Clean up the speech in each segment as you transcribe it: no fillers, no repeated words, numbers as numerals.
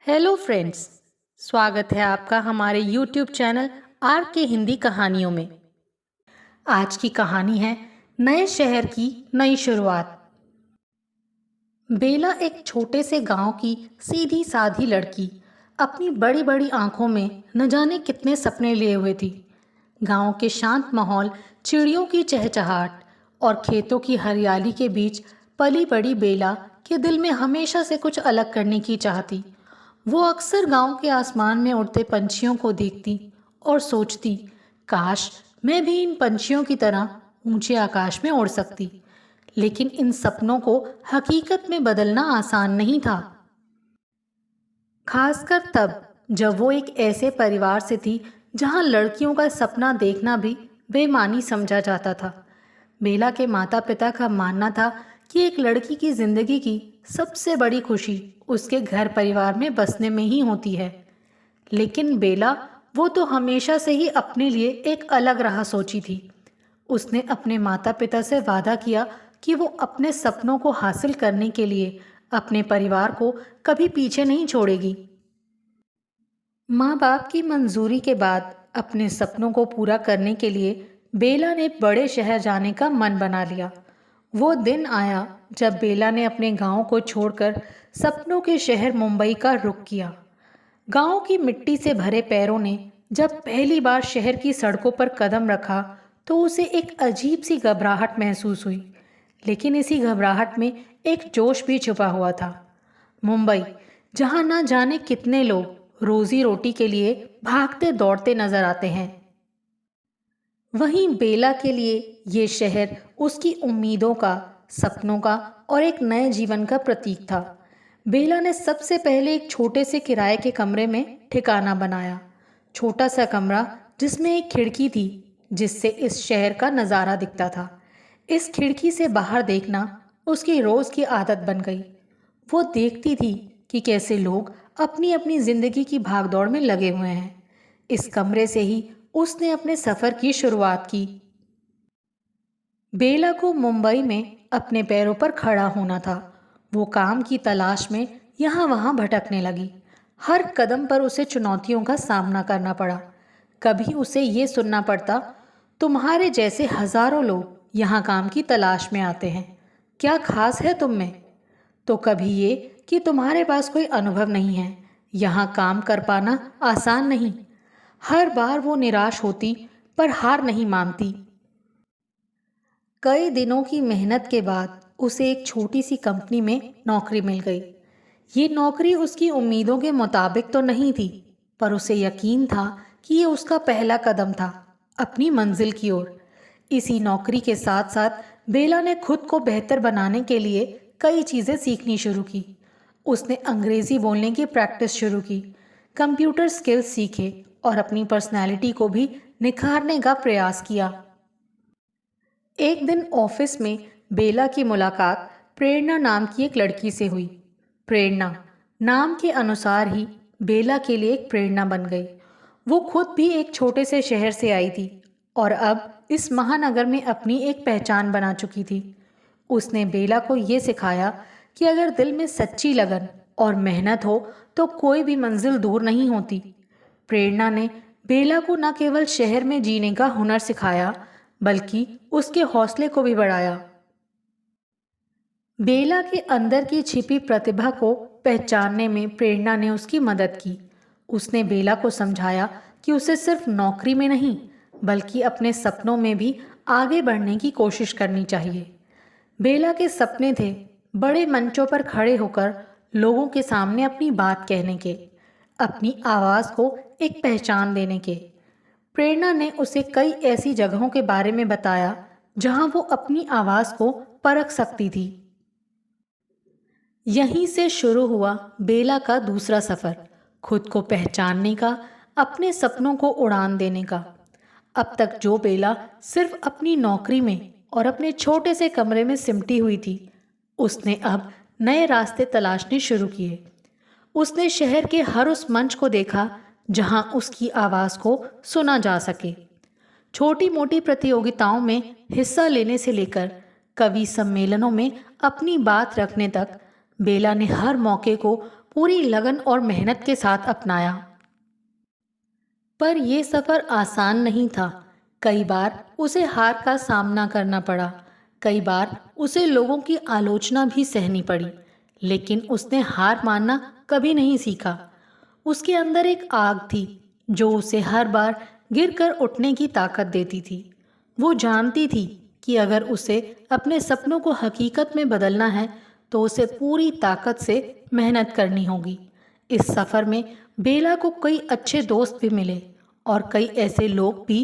Hello friends. स्वागत है आपका हमारे यूट्यूब चैनल आर के हिंदी कहानियों में। आज की कहानी है नए शहर की नई शुरुआत। बेला एक छोटे से गांव की सीधी साधी लड़की अपनी बड़ी बड़ी आंखों में न जाने कितने सपने लिए हुए थी। गांव के शांत माहौल, चिड़ियों की चहचहाट और खेतों की हरियाली के बीच पली बड़ी बेला के दिल में हमेशा से कुछ अलग करने की चाह थी। वो अक्सर गांव के आसमान में उड़ते पंछियों को देखती और सोचती, काश मैं भी इन पंछियों की तरह ऊंचे आकाश में उड़ सकती। लेकिन इन सपनों को हकीकत में बदलना आसान नहीं था, खासकर तब जब वो एक ऐसे परिवार से थी जहां लड़कियों का सपना देखना भी बेमानी समझा जाता था। बेला के माता पिता का मानना था कि एक लड़की की जिंदगी की सबसे बड़ी खुशी उसके घर परिवार में बसने में ही होती है। लेकिन बेला, वो तो हमेशा से ही अपने लिए एक अलग राह सोची थी। उसने अपने माता पिता से वादा किया कि वो अपने सपनों को हासिल करने के लिए अपने परिवार को कभी पीछे नहीं छोड़ेगी। माँ बाप की मंजूरी के बाद अपने सपनों को पूरा करने के लिए बेला ने बड़े शहर जाने का मन बना लिया। वो दिन आया जब बेला ने अपने गांव को छोड़कर सपनों के शहर मुंबई का रुख किया। गांव की मिट्टी से भरे पैरों ने जब पहली बार शहर की सड़कों पर कदम रखा तो उसे एक अजीब सी घबराहट महसूस हुई। लेकिन इसी घबराहट में एक जोश भी छुपा हुआ था। मुंबई, जहां ना जाने कितने लोग रोजी रोटी के लिए भागते दौड़ते नजर आते हैं, वहीं बेला के लिए ये शहर उसकी उम्मीदों का, सपनों का और एक नए जीवन का प्रतीक था। बेला ने सबसे पहले एक छोटे से किराए के कमरे में ठिकाना बनाया। छोटा सा कमरा जिसमें एक खिड़की थी जिससे इस शहर का नज़ारा दिखता था। इस खिड़की से बाहर देखना उसकी रोज़ की आदत बन गई। वो देखती थी कि कैसे लोग अपनी अपनी जिंदगी की भागदौड़ में लगे हुए हैं। इस कमरे से ही उसने अपने सफर की शुरुआत की। बेला को मुंबई में अपने पैरों पर खड़ा होना था। वो काम की तलाश में यहाँ वहाँ भटकने लगी। हर कदम पर उसे चुनौतियों का सामना करना पड़ा। कभी उसे ये सुनना पड़ता, तुम्हारे जैसे हजारों लोग यहाँ काम की तलाश में आते हैं, क्या खास है तुम में? तो कभी ये कि तुम्हारे पास कोई अनुभव नहीं है, यहाँ काम कर पाना आसान नहीं। हर बार वो निराश होती पर हार नहीं मानती। कई दिनों की मेहनत के बाद उसे एक छोटी सी कंपनी में नौकरी मिल गई। ये नौकरी उसकी उम्मीदों के मुताबिक तो नहीं थी, पर उसे यकीन था कि ये उसका पहला कदम था अपनी मंजिल की ओर। इसी नौकरी के साथ साथ बेला ने खुद को बेहतर बनाने के लिए कई चीज़ें सीखनी शुरू की। उसने अंग्रेज़ी बोलने की प्रैक्टिस शुरू की, कंप्यूटर स्किल्स सीखे और अपनी पर्सनैलिटी को भी निखारने का प्रयास किया। एक दिन ऑफिस में बेला की मुलाकात प्रेरणा नाम की एक लड़की से हुई। प्रेरणा नाम के अनुसार ही बेला के लिए एक प्रेरणा बन गई। वो खुद भी एक छोटे से शहर से आई थी और अब इस महानगर में अपनी एक पहचान बना चुकी थी। उसने बेला को ये सिखाया कि अगर दिल में सच्ची लगन और मेहनत हो तो कोई भी मंजिल दूर नहीं होती। प्रेरणा ने बेला को न केवल शहर में जीने का हुनर सिखाया, बल्कि उसके हौसले को भी बढ़ाया। बेला के अंदर की छिपी प्रतिभा को पहचानने में प्रेरणा ने उसकी मदद की। उसने बेला को समझाया कि उसे सिर्फ नौकरी में नहीं, बल्कि अपने सपनों में भी आगे बढ़ने की कोशिश करनी चाहिए। बेला के सपने थे बड़े मंचों पर खड़े होकर लोगों के सामने अपनी बात कहने के, अपनी आवाज़ को एक पहचान देने के। प्रेरणा ने उसे कई ऐसी जगहों के बारे में बताया जहां वो अपनी आवाज़ को परख सकती थी। यहीं से शुरू हुआ बेला का दूसरा सफ़र, खुद को पहचानने का, अपने सपनों को उड़ान देने का। अब तक जो बेला सिर्फ अपनी नौकरी में और अपने छोटे से कमरे में सिमटी हुई थी, उसने अब नए रास्ते तलाशने शुरू किए। उसने शहर के हर उस मंच को देखा जहां उसकी आवाज़ को सुना जा सके। छोटी मोटी प्रतियोगिताओं में हिस्सा लेने से लेकर कवि सम्मेलनों में अपनी बात रखने तक, बेला ने हर मौके को पूरी लगन और मेहनत के साथ अपनाया। पर यह सफ़र आसान नहीं था। कई बार उसे हार का सामना करना पड़ा। कई बार उसे लोगों की आलोचना भी सहनी पड़ी। लेकिन उसने हार मानना कभी नहीं सीखा। उसके अंदर एक आग थी जो उसे हर बार गिरकर उठने की ताकत देती थी। वो जानती थी कि अगर उसे अपने सपनों को हकीकत में बदलना है तो उसे पूरी ताकत से मेहनत करनी होगी। इस सफ़र में बेला को कई अच्छे दोस्त भी मिले और कई ऐसे लोग भी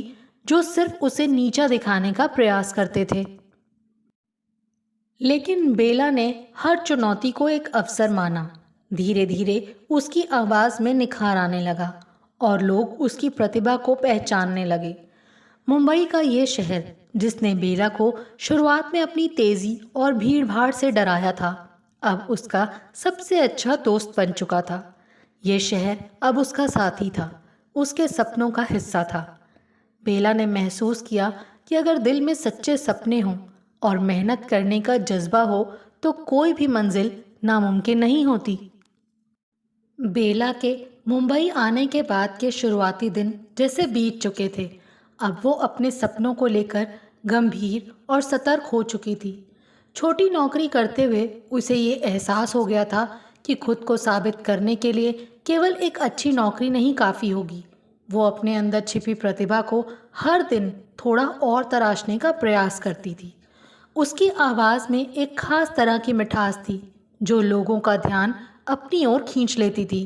जो सिर्फ उसे नीचा दिखाने का प्रयास करते थे। लेकिन बेला ने हर चुनौती को एक अवसर माना। धीरे धीरे उसकी आवाज़ में निखार आने लगा और लोग उसकी प्रतिभा को पहचानने लगे। मुंबई का ये शहर जिसने बेला को शुरुआत में अपनी तेज़ी और भीड़-भाड़ से डराया था, अब उसका सबसे अच्छा दोस्त बन चुका था। ये शहर अब उसका साथी था, उसके सपनों का हिस्सा था। बेला ने महसूस किया कि अगर दिल में सच्चे सपने हों और मेहनत करने का जज्बा हो तो कोई भी मंजिल नामुमकिन नहीं होती। बेला के मुंबई आने के बाद के शुरुआती दिन जैसे बीत चुके थे। अब वो अपने सपनों को लेकर गंभीर और सतर्क हो चुकी थी। छोटी नौकरी करते हुए उसे ये एहसास हो गया था कि खुद को साबित करने के लिए केवल एक अच्छी नौकरी नहीं काफ़ी होगी। वो अपने अंदर छिपी प्रतिभा को हर दिन थोड़ा और तराशने का प्रयास करती थी। उसकी आवाज़ में एक खास तरह की मिठास थी जो लोगों का ध्यान अपनी ओर खींच लेती थी।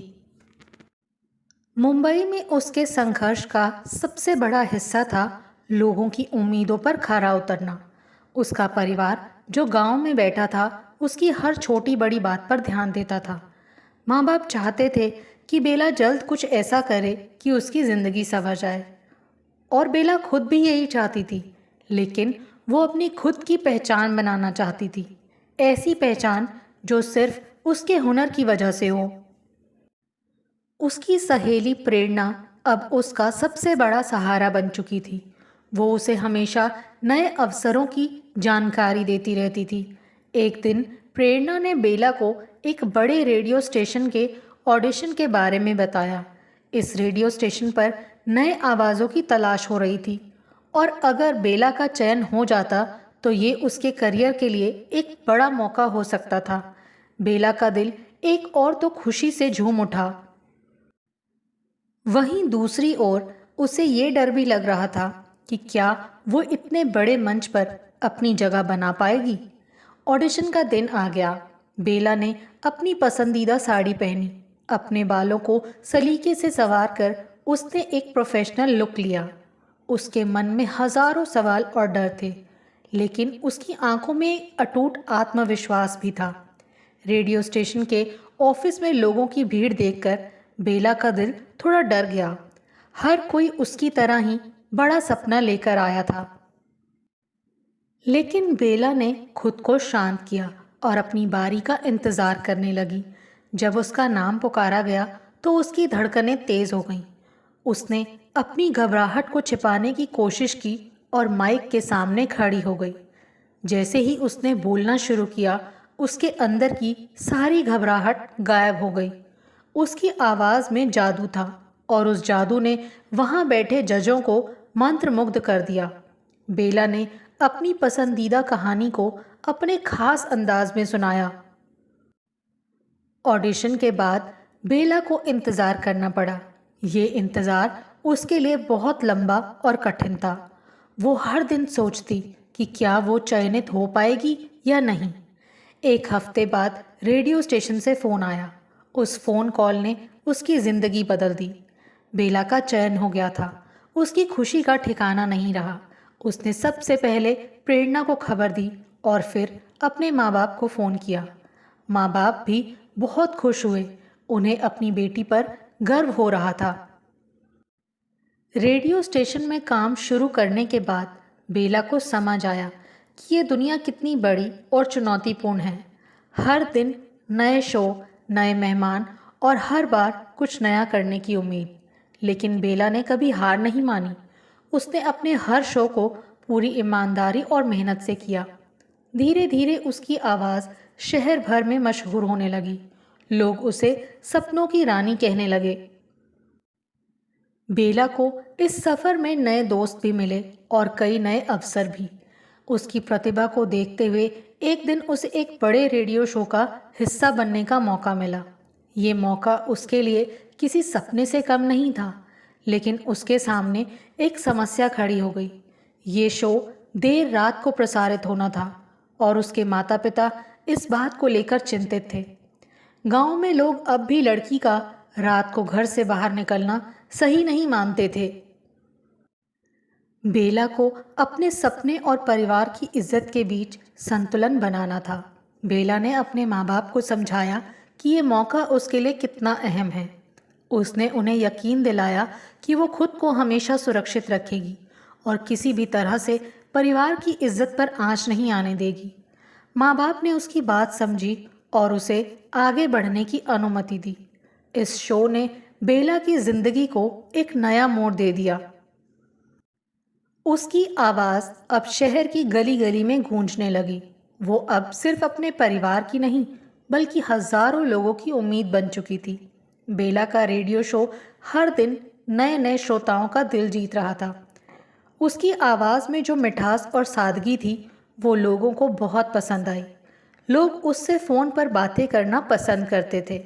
मुंबई में उसके संघर्ष का सबसे बड़ा हिस्सा था लोगों की उम्मीदों पर खरा उतरना। उसका परिवार जो गांव में बैठा था उसकी हर छोटी बड़ी बात पर ध्यान देता था। माँ बाप चाहते थे कि बेला जल्द कुछ ऐसा करे कि उसकी ज़िंदगी संवर जाए और बेला खुद भी यही चाहती थी। लेकिन वो अपनी खुद की पहचान बनाना चाहती थी, ऐसी पहचान जो सिर्फ उसके हुनर की वजह से हो। उसकी सहेली प्रेरणा अब उसका सबसे बड़ा सहारा बन चुकी थी। वो उसे हमेशा नए अवसरों की जानकारी देती रहती थी। एक दिन प्रेरणा ने बेला को एक बड़े रेडियो स्टेशन के ऑडिशन के बारे में बताया। इस रेडियो स्टेशन पर नए आवाज़ों की तलाश हो रही थी और अगर बेला का चयन हो जाता तो ये उसके करियर के लिए एक बड़ा मौका हो सकता था। बेला का दिल एक और तो खुशी से झूम उठा, वहीं दूसरी ओर उसे ये डर भी लग रहा था कि क्या वो इतने बड़े मंच पर अपनी जगह बना पाएगी। ऑडिशन का दिन आ गया। बेला ने अपनी पसंदीदा साड़ी पहनी। अपने बालों को सलीके से संवार कर उसने एक प्रोफेशनल लुक लिया। उसके मन में हजारों सवाल और डर थे, लेकिन उसकी आंखों में एक अटूट आत्मविश्वास भी था। रेडियो स्टेशन के ऑफिस में लोगों की भीड़ देखकर बेला का दिल थोड़ा डर गया। हर कोई उसकी तरह ही बड़ा सपना लेकर आया था। लेकिन बेला ने खुद को शांत किया और अपनी बारी का इंतज़ार करने लगी। जब उसका नाम पुकारा गया तो उसकी धड़कनें तेज़ हो गईं। उसने अपनी घबराहट को छिपाने की कोशिश की और माइक के सामने खड़ी हो गई। जैसे ही उसने बोलना शुरू किया, उसके अंदर की सारी घबराहट गायब हो गई। उसकी आवाज़ में जादू था और उस जादू ने वहाँ बैठे जजों को मंत्रमुग्ध कर दिया। बेला ने अपनी पसंदीदा कहानी को अपने खास अंदाज में सुनाया। ऑडिशन के बाद बेला को इंतज़ार करना पड़ा। ये इंतज़ार उसके लिए बहुत लंबा और कठिन था। वो हर दिन सोचती कि क्या वो चयनित हो पाएगी या नहीं। एक हफ्ते बाद रेडियो स्टेशन से फ़ोन आया। उस फ़ोन कॉल ने उसकी ज़िंदगी बदल दी। बेला का चयन हो गया था। उसकी खुशी का ठिकाना नहीं रहा। उसने सबसे पहले प्रेरणा को खबर दी और फिर अपने माँ बाप को फ़ोन किया। माँ बाप भी बहुत खुश हुए। उन्हें अपनी बेटी पर गर्व हो रहा था। रेडियो स्टेशन में काम शुरू करने के बाद बेला को समझ आया कि ये दुनिया कितनी बड़ी और चुनौतीपूर्ण है। हर दिन नए शो, नए मेहमान और हर बार कुछ नया करने की उम्मीद। लेकिन बेला ने कभी हार नहीं मानी। उसने अपने हर शो को पूरी ईमानदारी और मेहनत से किया। धीरे धीरे उसकी आवाज़ शहर भर में मशहूर होने लगी। लोग उसे सपनों की रानी कहने लगे। बेला को इस सफर में नए दोस्त भी मिले और कई नए अवसर भी। उसकी प्रतिभा को देखते हुए एक दिन उसे एक बड़े रेडियो शो का हिस्सा बनने का मौका मिला। ये मौका उसके लिए किसी सपने से कम नहीं था, लेकिन उसके सामने एक समस्या खड़ी हो गई। ये शो देर रात को प्रसारित होना था और उसके माता पिता इस बात को लेकर चिंतित थे। गांव में लोग अब भी लड़की का रात को घर से बाहर निकलना सही नहीं मानते थे। बेला को अपने सपने और परिवार की इज्जत के बीच संतुलन बनाना था। बेला ने अपने माँ बाप को समझाया कि ये मौका उसके लिए कितना अहम है। उसने उन्हें यकीन दिलाया कि वो खुद को हमेशा सुरक्षित रखेगी और किसी भी तरह से परिवार की इज्जत पर आंच नहीं आने देगी। माँ बाप ने उसकी बात समझी और उसे आगे बढ़ने की अनुमति दी। इस शो ने बेला की जिंदगी को एक नया मोड़ दे दिया। उसकी आवाज़ अब शहर की गली गली में गूंजने लगी। वो अब सिर्फ अपने परिवार की नहीं, बल्कि हजारों लोगों की उम्मीद बन चुकी थी। बेला का रेडियो शो हर दिन नए नए श्रोताओं का दिल जीत रहा था। उसकी आवाज़ में जो मिठास और सादगी थी, वो लोगों को बहुत पसंद आई। लोग उससे फ़ोन पर बातें करना पसंद करते थे,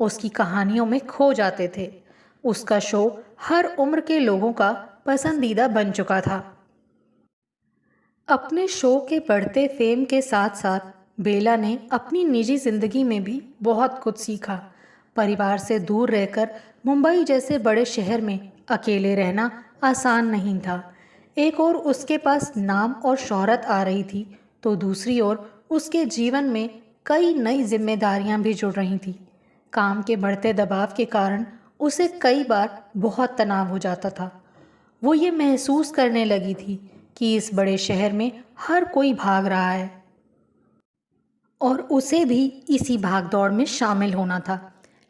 उसकी कहानियों में खो जाते थे। उसका शो हर उम्र के लोगों का पसंदीदा बन चुका था। अपने शो के बढ़ते फेम के साथ साथ बेला ने अपनी निजी जिंदगी में भी बहुत कुछ सीखा। परिवार से दूर रहकर मुंबई जैसे बड़े शहर में अकेले रहना आसान नहीं था। एक ओर उसके पास नाम और शोहरत आ रही थी, तो दूसरी ओर उसके जीवन में कई नई जिम्मेदारियां भी जुड़ रही थी। काम के बढ़ते दबाव के कारण उसे कई बार बहुत तनाव हो जाता था। वो ये महसूस करने लगी थी कि इस बड़े शहर में हर कोई भाग रहा है और उसे भी इसी भागदौड़ में शामिल होना था।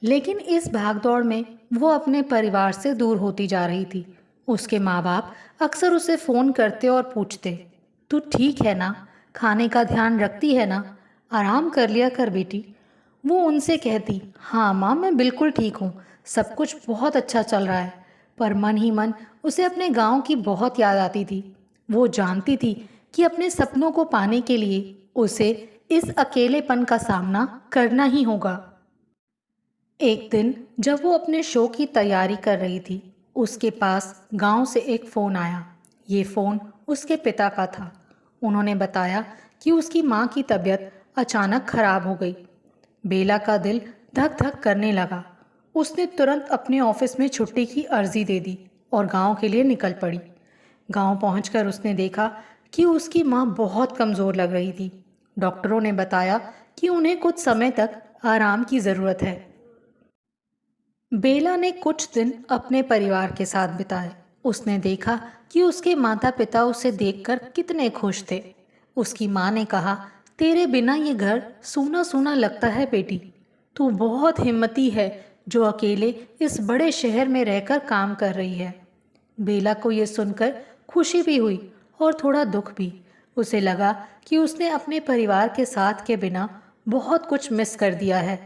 लेकिन इस भागदौड़ में वो अपने परिवार से दूर होती जा रही थी। उसके माँ बाप अक्सर उसे फ़ोन करते और पूछते, तू ठीक है ना? खाने का ध्यान रखती है ना? आराम कर लिया कर बेटी। वो उनसे कहती, हाँ माँ, मैं बिल्कुल ठीक हूँ, सब कुछ बहुत अच्छा चल रहा है। पर मन ही मन उसे अपने गांव की बहुत याद आती थी। वो जानती थी कि अपने सपनों को पाने के लिए उसे इस अकेलेपन का सामना करना ही होगा। एक दिन जब वो अपने शो की तैयारी कर रही थी, उसके पास गांव से एक फ़ोन आया। ये फ़ोन उसके पिता का था। उन्होंने बताया कि उसकी माँ की तबीयत अचानक खराब हो गई। बेला का दिल धक धक करने लगा। उसने तुरंत अपने ऑफिस में छुट्टी की अर्जी दे दी और गांव के लिए निकल पड़ी। गांव पहुंचकर उसने देखा कि उसकी माँ बहुत कमज़ोर लग रही थी। डॉक्टरों ने बताया कि उन्हें कुछ समय तक आराम की ज़रूरत है। बेला ने कुछ दिन अपने परिवार के साथ बिताए। उसने देखा कि उसके माता पिता उसे देखकर कितने खुश थे। उसकी माँ ने कहा, तेरे बिना ये घर सूना सूना लगता है बेटी। तू बहुत हिम्मती है जो अकेले इस बड़े शहर में रहकर काम कर रही है। बेला को ये सुनकर खुशी भी हुई और थोड़ा दुख भी। उसे लगा कि उसने अपने परिवार के साथ के बिना बहुत कुछ मिस कर दिया है।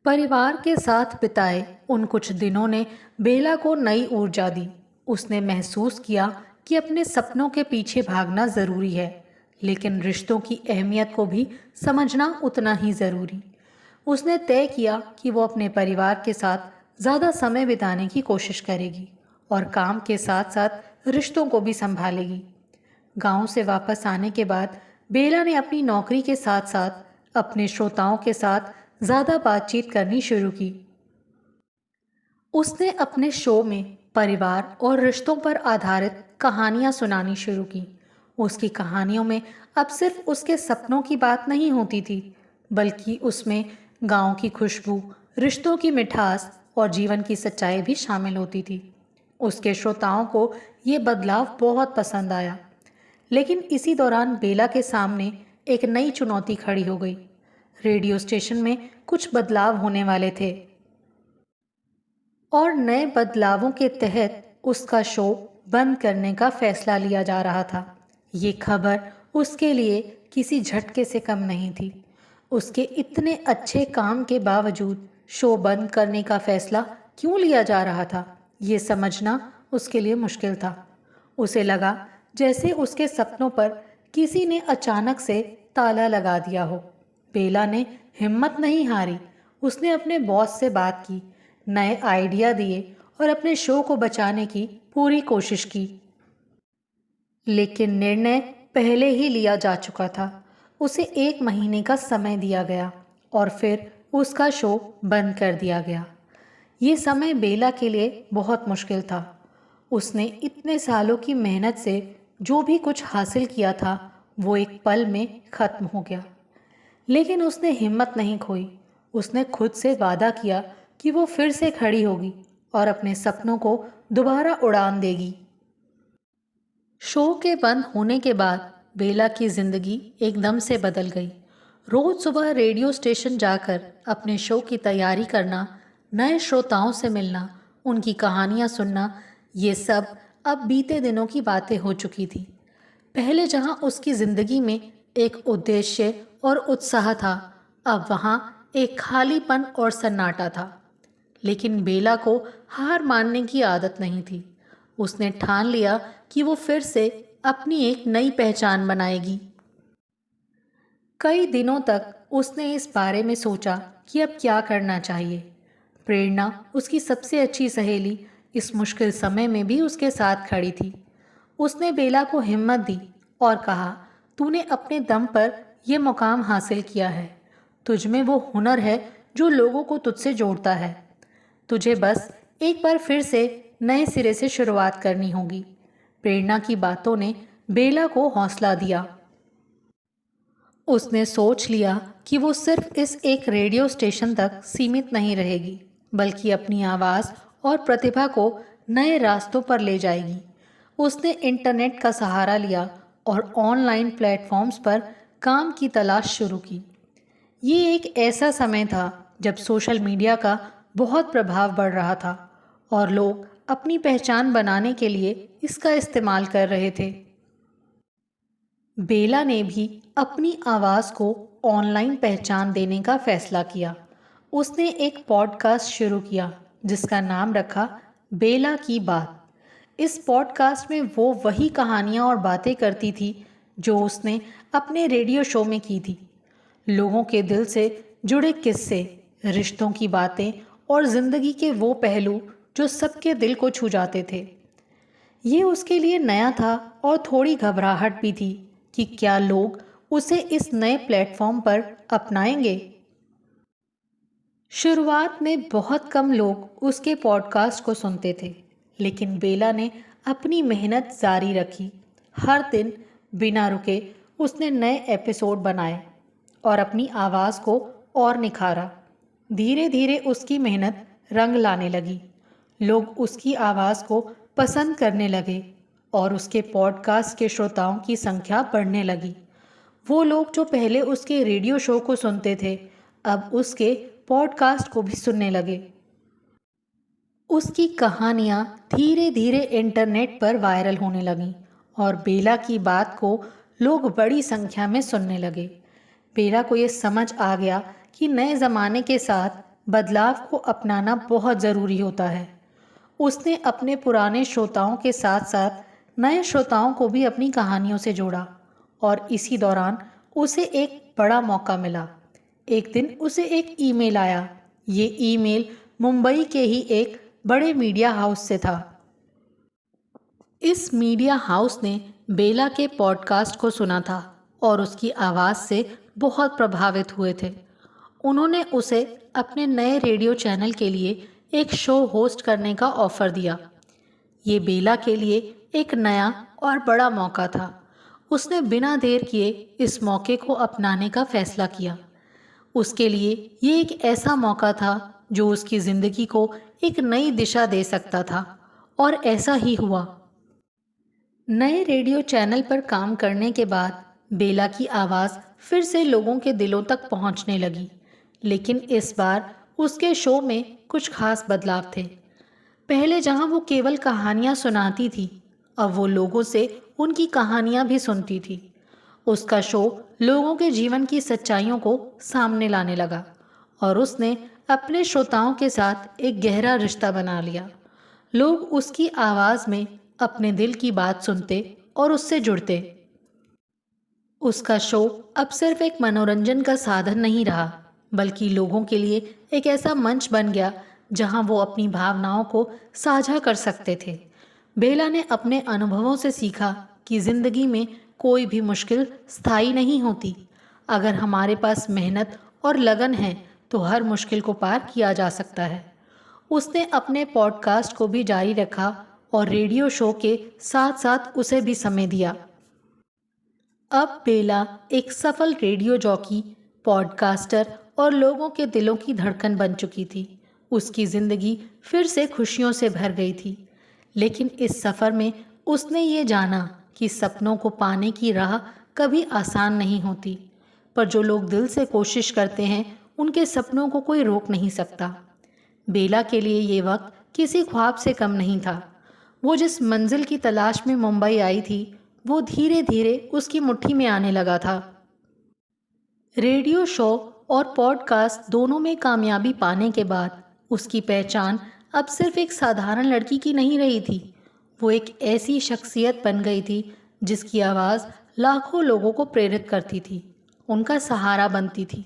परिवार के साथ बिताए उन कुछ दिनों ने बेला को नई ऊर्जा दी। उसने महसूस किया कि अपने सपनों के पीछे भागना ज़रूरी है, लेकिन रिश्तों की अहमियत को भी समझना उतना ही ज़रूरी। उसने तय किया कि वो अपने परिवार के साथ ज़्यादा समय बिताने की कोशिश करेगी और काम के साथ साथ रिश्तों को भी संभालेगी। गांव से वापस आने के बाद बेला ने अपनी नौकरी के साथ साथ अपने श्रोताओं के साथ ज़्यादा बातचीत करनी शुरू की। उसने अपने शो में परिवार और रिश्तों पर आधारित कहानियाँ सुनानी शुरू की। उसकी कहानियों में अब सिर्फ उसके सपनों की बात नहीं होती थी, बल्कि उसमें गांव की खुशबू, रिश्तों की मिठास और जीवन की सच्चाई भी शामिल होती थी। उसके श्रोताओं को ये बदलाव बहुत पसंद आया। लेकिन इसी दौरान बेला के सामने एक नई चुनौती खड़ी हो गई। रेडियो स्टेशन में कुछ बदलाव होने वाले थे और नए बदलावों के तहत उसका शो बंद करने का फैसला लिया जा रहा था। ये खबर उसके लिए किसी झटके से कम नहीं थी। उसके इतने अच्छे काम के बावजूद शो बंद करने का फैसला क्यों लिया जा रहा था, ये समझना उसके लिए मुश्किल था। उसे लगा जैसे उसके सपनों पर किसी ने अचानक से ताला लगा दिया हो। बेला ने हिम्मत नहीं हारी। उसने अपने बॉस से बात की, नए आइडिया दिए और अपने शो को बचाने की पूरी कोशिश की। लेकिन निर्णय पहले ही लिया जा चुका था। उसे 1 महीने का समय दिया गया और फिर उसका शो बंद कर दिया गया। ये समय बेला के लिए बहुत मुश्किल था। उसने इतने सालों की मेहनत से जो भी कुछ हासिल किया था वो एक पल में खत्म हो गया। लेकिन उसने हिम्मत नहीं खोई। उसने खुद से वादा किया कि वो फिर से खड़ी होगी और अपने सपनों को दोबारा उड़ान देगी। शो के बंद होने के बाद बेला की जिंदगी एकदम से बदल गई। रोज सुबह रेडियो स्टेशन जाकर अपने शो की तैयारी करना, नए श्रोताओं से मिलना, उनकी कहानियां सुनना, ये सब अब बीते दिनों की बातें हो चुकी थी। पहले जहां उसकी जिंदगी में एक उद्देश्य और उत्साह था, अब वहां एक खालीपन और सन्नाटा था। लेकिन बेला को हार मानने की आदत नहीं थी। उसने ठान लिया कि वो फिर से अपनी एक नई पहचान बनाएगी। कई दिनों तक उसने इस बारे में सोचा कि अब क्या करना चाहिए। प्रेरणा, उसकी सबसे अच्छी सहेली, इस मुश्किल समय में भी उसके साथ खड़ी थी। उसने बेला को हिम्मत दी और कहा, तूने अपने दम पर यह मुकाम हासिल किया है। तुझ में वो हुनर है जो लोगों को तुझसे जोड़ता है। तुझे बस एक बार फिर से नए सिरे से शुरुआत करनी होगी। प्रेरणा की बातों ने बेला को हौसला दिया। उसने सोच लिया कि वो सिर्फ इस एक रेडियो स्टेशन तक सीमित नहीं रहेगी, बल्कि अपनी आवाज़ और प्रतिभा को नए रास्तों पर ले जाएगी। उसने इंटरनेट का सहारा लिया और ऑनलाइन प्लेटफॉर्म्स पर काम की तलाश शुरू की। ये एक ऐसा समय था जब सोशल मीडिया का बहुत प्रभाव बढ़ रहा था और लोग अपनी पहचान बनाने के लिए इसका इस्तेमाल कर रहे थे। बेला ने भी अपनी आवाज़ को ऑनलाइन पहचान देने का फैसला किया। उसने एक पॉडकास्ट शुरू किया जिसका नाम रखा बेला की बात। इस पॉडकास्ट में वो वही कहानियाँ और बातें करती थी जो उसने अपने रेडियो शो में की थी। लोगों के दिल से जुड़े किस्से, रिश्तों की बातें और ज़िंदगी के वो पहलू जो सबके दिल को छू जाते थे। ये उसके लिए नया था और थोड़ी घबराहट भी थी कि क्या लोग उसे इस नए प्लेटफॉर्म पर अपनाएंगे। शुरुआत में बहुत कम लोग उसके पॉडकास्ट को सुनते थे, लेकिन बेला ने अपनी मेहनत जारी रखी। हर दिन बिना रुके उसने नए एपिसोड बनाए और अपनी आवाज़ को और निखारा। धीरे धीरे उसकी मेहनत रंग लाने लगी। लोग उसकी आवाज़ को पसंद करने लगे और उसके पॉडकास्ट के श्रोताओं की संख्या बढ़ने लगी। वो लोग जो पहले उसके रेडियो शो को सुनते थे, अब उसके पॉडकास्ट को भी सुनने लगे। उसकी कहानियाँ धीरे धीरे इंटरनेट पर वायरल होने लगीं और बेला की बात को लोग बड़ी संख्या में सुनने लगे। बेला को ये समझ आ गया कि नए ज़माने के साथ बदलाव को अपनाना बहुत ज़रूरी होता है। उसने अपने पुराने श्रोताओं के साथ साथ नए श्रोताओं को भी अपनी कहानियों से जोड़ा और इसी दौरान उसे एक बड़ा मौका मिला। एक दिन उसे एक ईमेल आया। ये ईमेल मुंबई के ही एक बड़े मीडिया हाउस से था। इस मीडिया हाउस ने बेला के पॉडकास्ट को सुना था और उसकी आवाज़ से बहुत प्रभावित हुए थे। उन्होंने उसे अपने नए रेडियो चैनल के लिए एक शो होस्ट करने का ऑफ़र दिया। ये बेला के लिए एक नया और बड़ा मौका था। उसने बिना देर किए इस मौके को अपनाने का फैसला किया। उसके लिए ये एक ऐसा मौका था जो उसकी ज़िंदगी को एक नई दिशा दे सकता था और ऐसा ही हुआ। नए रेडियो चैनल पर काम करने के बाद बेला की आवाज़ फिर से लोगों के दिलों तक पहुंचने लगी, लेकिन इस बार उसके शो में कुछ खास बदलाव थे। पहले जहां वो केवल कहानियां सुनाती थी, अब वो लोगों से उनकी कहानियां भी सुनती थी। उसका शो लोगों के जीवन की सच्चाइयों को सामने लाने लगा और उसने अपने श्रोताओं के साथ एक गहरा रिश्ता बना लिया। लोग उसकी आवाज़ में अपने दिल की बात सुनते और उससे जुड़ते। उसका शो अब सिर्फ एक मनोरंजन का साधन नहीं रहा, बल्कि लोगों के लिए एक ऐसा मंच बन गया जहां वो अपनी भावनाओं को साझा कर सकते थे। बेला ने अपने अनुभवों से सीखा कि जिंदगी में कोई भी मुश्किल स्थायी नहीं होती। अगर हमारे पास मेहनत और लगन है तो हर मुश्किल को पार किया जा सकता है। उसने अपने पॉडकास्ट को भी जारी रखा और रेडियो शो के साथ साथ उसे भी समय दिया। अब बेला एक सफल रेडियो जॉकी, पॉडकास्टर और लोगों के दिलों की धड़कन बन चुकी थी। उसकी जिंदगी फिर से खुशियों से भर गई थी। लेकिन इस सफर में उसने ये जाना कि सपनों को पाने की राह कभी आसान नहीं होती, पर जो लोग दिल से कोशिश करते हैं उनके सपनों को कोई रोक नहीं सकता। बेला के लिए ये वक्त किसी ख्वाब से कम नहीं था। वो जिस मंजिल की तलाश में मुंबई आई थी, वो धीरे धीरे उसकी मुट्ठी में आने लगा था। रेडियो शो और पॉडकास्ट दोनों में कामयाबी पाने के बाद उसकी पहचान अब सिर्फ एक साधारण लड़की की नहीं रही थी। वो एक ऐसी शख्सियत बन गई थी जिसकी आवाज़ लाखों लोगों को प्रेरित करती थी, उनका सहारा बनती थी।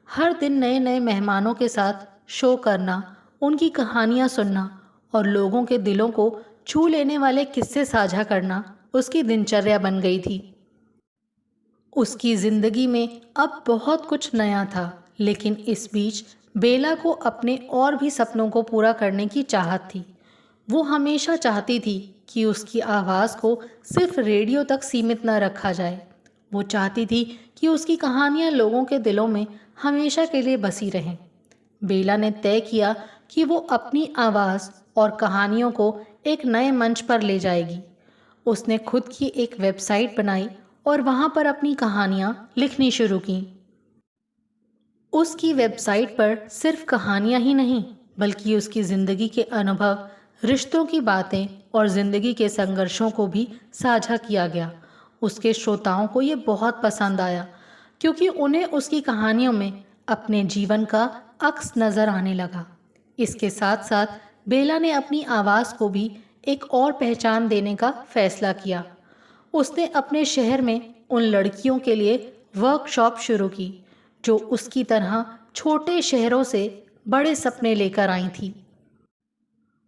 हर दिन नए नए मेहमानों के साथ शो करना, उनकी कहानियाँ सुनना और लोगों के दिलों को छू लेने वाले किस्से साझा करना उसकी दिनचर्या बन गई थी। उसकी जिंदगी में अब बहुत कुछ नया था, लेकिन इस बीच बेला को अपने और भी सपनों को पूरा करने की चाहत थी। वो हमेशा चाहती थी कि उसकी आवाज़ को सिर्फ रेडियो तक सीमित न रखा जाए। वो चाहती थी कि उसकी कहानियाँ लोगों के दिलों में हमेशा के लिए बसी रहें। बेला ने तय किया कि वो अपनी आवाज़ और कहानियों को एक नए मंच पर ले जाएगी। उसने खुद की एक वेबसाइट बनाई और वहाँ पर अपनी कहानियाँ लिखनी शुरू की। उसकी वेबसाइट पर सिर्फ कहानियाँ ही नहीं, बल्कि उसकी ज़िंदगी के अनुभव, रिश्तों की बातें और ज़िंदगी के संघर्षों को भी साझा किया गया। उसके श्रोताओं को ये बहुत पसंद आया, क्योंकि उन्हें उसकी कहानियों में अपने जीवन का अक्स नज़र आने लगा। इसके साथ साथ बेला ने अपनी आवाज़ को भी एक और पहचान देने का फैसला किया। उसने अपने शहर में उन लड़कियों के लिए वर्कशॉप शुरू की जो उसकी तरह छोटे शहरों से बड़े सपने लेकर आई थी।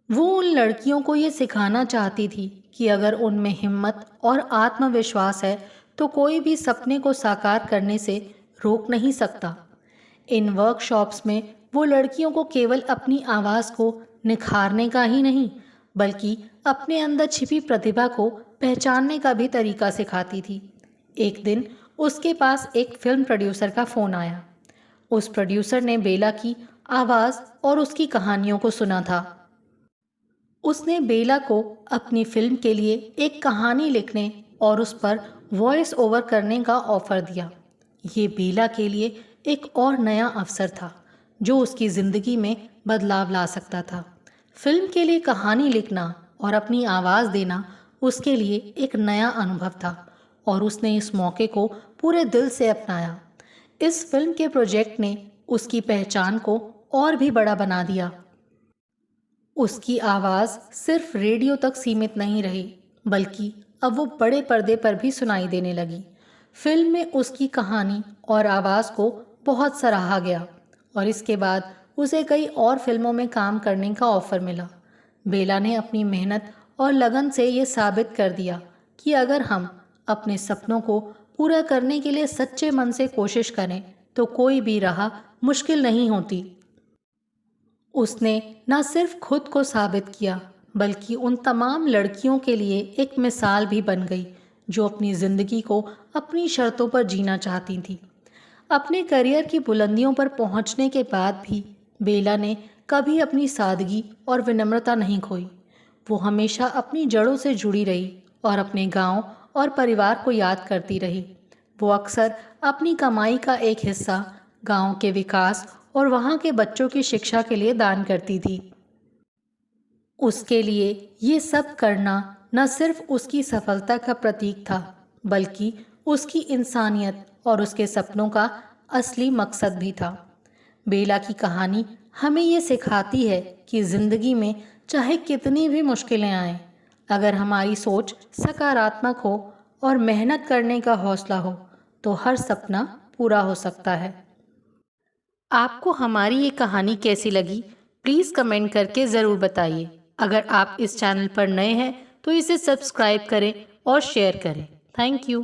वो उन लड़कियों को ये सिखाना चाहती थी कि अगर उनमें हिम्मत और आत्मविश्वास है तो कोई भी सपने को साकार करने से रोक नहीं सकता। इन वर्कशॉप्स में वो लड़कियों को केवल अपनी आवाज़ को निखारने का ही नहीं, बल्कि अपने अंदर छिपी प्रतिभा को पहचानने का भी तरीका सिखाती थी। एक दिन उसके पास एक फिल्म प्रोड्यूसर का फ़ोन आया। उस प्रोड्यूसर ने बेला की आवाज़ और उसकी कहानियों को सुना था। उसने बेला को अपनी फिल्म के लिए एक कहानी लिखने और उस पर वॉइस ओवर करने का ऑफ़र दिया। ये बेला के लिए एक और नया अवसर था जो उसकी ज़िंदगी में बदलाव ला सकता था। फिल्म के लिए कहानी लिखना और अपनी आवाज़ देना उसके लिए एक नया अनुभव था और उसने इस मौके को पूरे दिल से अपनाया। इस फिल्म के प्रोजेक्ट ने उसकी पहचान को और भी बड़ा बना दिया। उसकी आवाज़ सिर्फ रेडियो तक सीमित नहीं रही, बल्कि अब वो बड़े पर्दे पर भी सुनाई देने लगी। फिल्म में उसकी कहानी और आवाज़ को बहुत सराहा गया और इसके बाद उसे कई और फिल्मों में काम करने का ऑफ़र मिला। बेला ने अपनी मेहनत और लगन से ये साबित कर दिया कि अगर हम अपने सपनों को पूरा करने के लिए सच्चे मन से कोशिश करें तो कोई भी राह मुश्किल नहीं होती। उसने न सिर्फ खुद को साबित किया, बल्कि उन तमाम लड़कियों के लिए एक मिसाल भी बन गई जो अपनी ज़िंदगी को अपनी शर्तों पर जीना चाहती थी। अपने करियर की बुलंदियों पर पहुंचने के बाद भी बेला ने कभी अपनी सादगी और विनम्रता नहीं खोई। वो हमेशा अपनी जड़ों से जुड़ी रही और अपने गांव और परिवार को याद करती रही। वो अक्सर अपनी कमाई का एक हिस्सा गांव के विकास और वहाँ के बच्चों की शिक्षा के लिए दान करती थी। उसके लिए ये सब करना न सिर्फ उसकी सफलता का प्रतीक था, बल्कि उसकी इंसानियत और उसके सपनों का असली मकसद भी था। बेला की कहानी हमें ये सिखाती है कि ज़िंदगी में चाहे कितनी भी मुश्किलें आएं, अगर हमारी सोच सकारात्मक हो और मेहनत करने का हौसला हो तो हर सपना पूरा हो सकता है। आपको हमारी ये कहानी कैसी लगी, प्लीज़ कमेंट करके ज़रूर बताइए। अगर आप इस चैनल पर नए हैं तो इसे सब्सक्राइब करें और शेयर करें। Thank you.